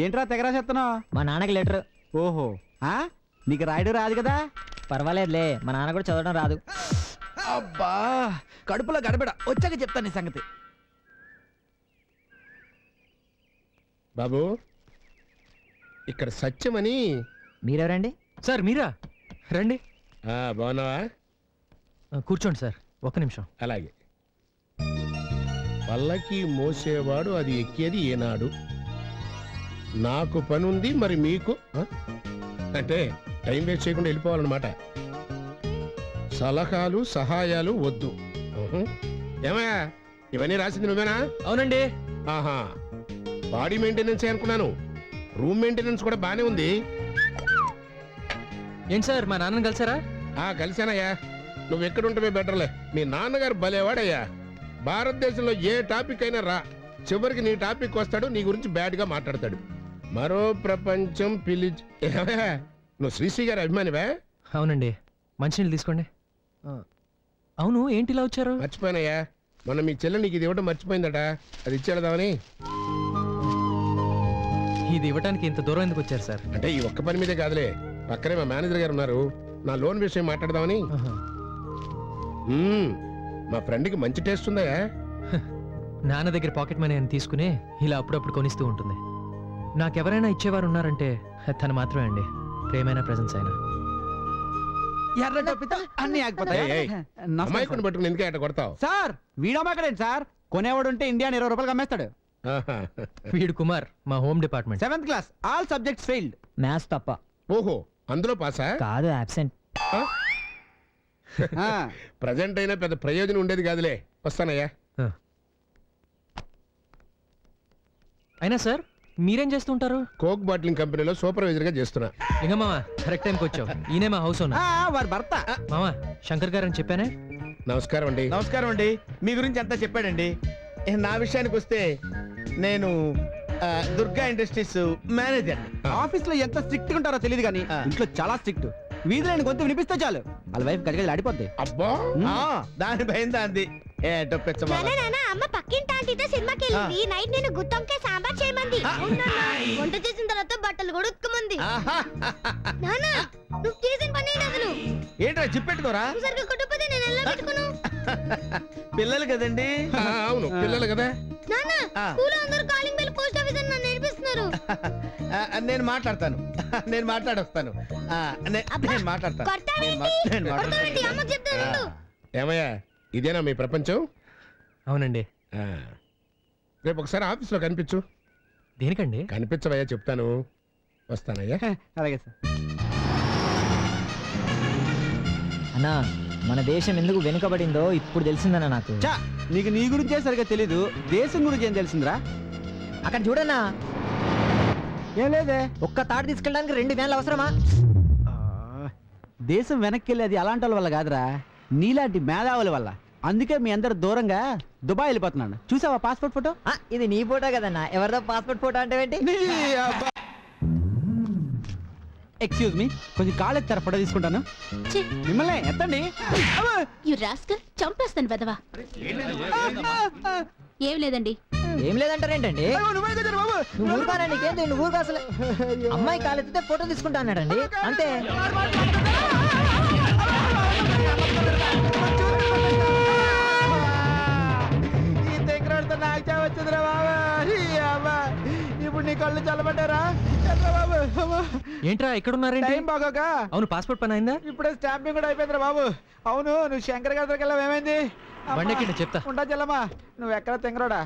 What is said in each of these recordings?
ఏంట్రా తెగరా చెప్తున్నావు? మా నాన్నకి లెటర్. ఓహో, నీకు రాయడం రాదు కదా? పర్వాలేదులే, మా నాన్న కూడా చదవడం రాదు. అబ్బా, కడుపులో గడబిడ, వచ్చాక చెప్తాను నీ సంగతి. బాబు, ఇక్కడ సత్యమని. మీరెవరండి? సార్ మీరా? రండి. బాగున్నావా? కూర్చోండి సార్, ఒక్క నిమిషం. అలాగే. పల్లకి మోసేవాడు అది ఎక్కేది ఏనాడు? నాకు పని ఉంది, మరి మీకు అంటే టైం వేస్ట్ చేయకుండా వెళ్ళిపోవాలన్నమాట. సలహాలు సహాయాలు వద్దు. ఏమయ్యా, ఇవన్నీ రాసింది నువ్వేనా? అవునండి. ఆహా, బాడీ మెయింటెనెన్స్ అనుకున్నాను. రూమ్ మెయింటెనెన్స్ కూడా బానే ఉంది. ఏంటి సార్, మా నాన్నని కలిసారా? కలిసానయ్యా. నువ్వు ఎక్కడుంటే బెటర్లే. మీ నాన్నగారు భలేవాడయ్యా. భారతదేశంలో ఏ టాపిక్ అయినా రా, చివరికి నీ టాపిక్ వస్తాడు, నీ గురించి బ్యాడ్ గా మాట్లాడతాడు. మరో ప్రపంచం పిలిచి. నువ్వు శ్రీశ్రీ గారి అభిమానివే? అవునండి. మంచినీళ్ళు తీసుకోండి. అవును, ఏంటి ఇలా వచ్చారు? మర్చిపోయినయ్యా, మొన్న మీ చెల్లె నీకు ఇది ఇవ్వడం మర్చిపోయిందట, అది ఇచ్చేద్దామని. ఇది ఇవ్వడానికి ఇంత దూరం ఎందుకు వచ్చారు సార్? అంటే ఈ ఒక్క పని మీదే కాదులే, పక్కనే మా మేనేజర్ గారు ఉన్నారు, నా లోన్ విషయం మాట్లాడదామని. మా ఫ్రెండ్కి మంచి టేస్ట్ ఉందా? నాన్న దగ్గర పాకెట్ మనీ అని తీసుకుని ఇలా అప్పుడప్పుడు కొనిస్తూ ఉంటుంది. నాకెవరైనా ఇచ్చేవారు ఉన్నారంటే తను మాత్రమే అండి. ప్రేమైన ప్రెజెన్స్ అయినా. అన్ని అమ్మాయిని పట్టుకుని ఎందుకే అట్ట కొడతావు? సార్ వీడమాకడేంటి సార్, కొనేవాడు ఉంటే ఇండియా 20 రూపాయలు అమ్మేస్తాడు. వీడు కుమార్, మా home department. 7th class, all subjects failed. Maths తప్ప. ఓహో, అందులో పాసా? కాదు, అబ్సెంట్. ప్రజెంట్ అయినా పెద్ద ప్రయోజనం ఉండేది కాదులే. వస్తానయ్యా. అయినా సార్ మీరేం చేస్తుంటారు? కోక్ బాటిలింగ్ కంపెనీలో సూపర్వైజర్ గా చేస్తున్నా. ఇంకా మామ, కరెక్ట్ టైంకి వచ్చావు. ఈయనే మా హౌస్ ఓనర్. వారి భర్త. మామ, శంకర్ గారు అని చెప్పానే. నమస్కారం అండి. నమస్కారం అండి. మీ గురించి అంతా చెప్పాడండి. నా విషయానికి వస్తే నేను దుర్గా ఇండస్ట్రీస్ మేనేజర్. ఆఫీస్ లో ఎంత స్ట్రిక్ట్ ఉంటారో తెలియదు కానీ ఇంట్లో చాలా స్ట్రిక్ట్. వీధిలో గొంతు వినిపిస్తే చాలు వాళ్ళ వైఫ్ గజగజ ఆడిపోద్ది. అబ్బా, దాని భయం దాంది. అమ్మ పక్కింటి ఆంటీతో సినిమాకి వెళ్ళింది. నైట్ నేను గుత్తొంకాయ సాంబార్ చేయమంది. వంట చేసిన తర్వాత బట్టలు కూడా ఉతుకమంది. నాన్న, నువ్వు చేసిన పని ఏంటి అసలు? ఏంట్రా చిప్పెట్టుకోరా? సరిగ్గా కొట్టకపోతే నేను ఎలా పెట్టుకును? పిల్లలు కదండి. అవును, పిల్లలు కదా. నాన్న, స్కూల్ అందరూ కాలింగ్ బెల్ పోస్ట్ ఆఫీస్ అని నన్ను నేర్పిస్తున్నారు. నేను మాట్లాడతాను, నేను మాట్లాడొస్తాను. నేను మాట్లాడతాను. అమ్మకు చెప్తాను. ఏమయ్యా, ఇదేనా మీ ప్రపంచం? అవునండి. రేపు ఒకసారి ఆఫీస్లో కనిపించు. దేనికండి? కనిపించవయ్యా, చెప్తాను. వస్తానయ్యా. అలాగే సార్. అన్నా, మన దేశం ఎందుకు వెనుకబడిందో ఇప్పుడు తెలిసిందన్నా నాకు. నీకు నీ గురించే సరిగా తెలీదు, దేశం గురించి ఏం తెలిసిందిరా? అక్కడ చూడన్నా, ఏం లేదే. ఒక్క తాడు తీసుకెళ్ళడానికి 2 వ్యాన్లు అవసరమా? దేశం వెనక్కి వెళ్ళేది అలాంటి వాళ్ళ వల్ల కాదురా, నీలాంటి మేధావుల వల్ల. అందుకే మీ అందరు దూరంగా దుబాయ్ వెళ్ళిపోతున్నాను. చూసావా పాస్పోర్ట్ ఫోటో? ఇది నీ ఫోటో కదన్నా, ఎవరిదో పాస్పోర్ట్ ఫోటో అంటే ఏంటి? ఎక్స్క్యూజ్ మీ, కొంచెం కాళ్ళు ఎత్తారా, ఫోటో తీసుకుంటాను. మిమ్మల్ని ఎత్తండి. చంపేస్తాను వెదవా. ఏం లేదండి. ఏం లేదంటారేంటండి? నువ్వు ఊరుకోనా? నీకేంటి, నువ్వు ఊరుకో అసలు. అమ్మాయి కాలెత్తితే ఫోటో తీసుకుంటా అన్నాడండి, అంతే. ఇప్పుడు నీ కళ్ళు చల్లబడ్డారా? ఏంట్రా ఇక్కడ ఉన్నారేంటి? టైం బాగోక. అవును, పాస్పోర్ట్ పని అయిందా? ఇప్పుడే స్టాంపింగ్ కూడా అయిపోయిందిరా బాబు. అవును, నువ్వు శంకర్ గారి దగ్గరికి వెళ్ళావు, ఏమైంది? బండెక్కిండి చెప్తా. ఉంటా చెల్లమ్మా, నువ్వు ఎక్కడ తెంగరోడా?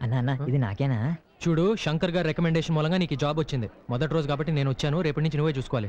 అన్నా, ఇది నాకేనా? చూడు, శంకర్ గారి రికమెండేషన్ మూలంగా నీకు జాబ్ వచ్చింది. మొదటి రోజు కాబట్టి నేను వచ్చాను, రేపటి నుంచి నువ్వే చూసుకోవాలి.